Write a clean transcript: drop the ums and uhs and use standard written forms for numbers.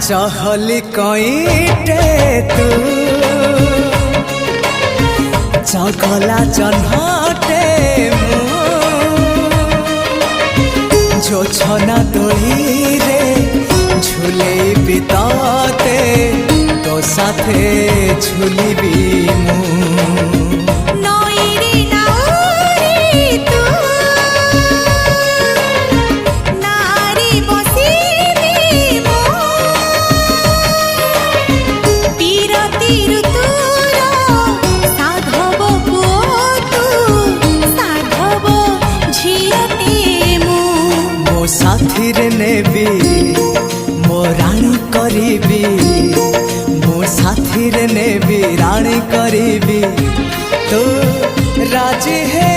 चहली कईटे तू चगला जन्हटे जो छना दोली रे झूले बिताते तो साथे झूली भी साथी रे नेबी मो रानी करीबी मो साथी रे नेबी रानी करीबी तो राजी है।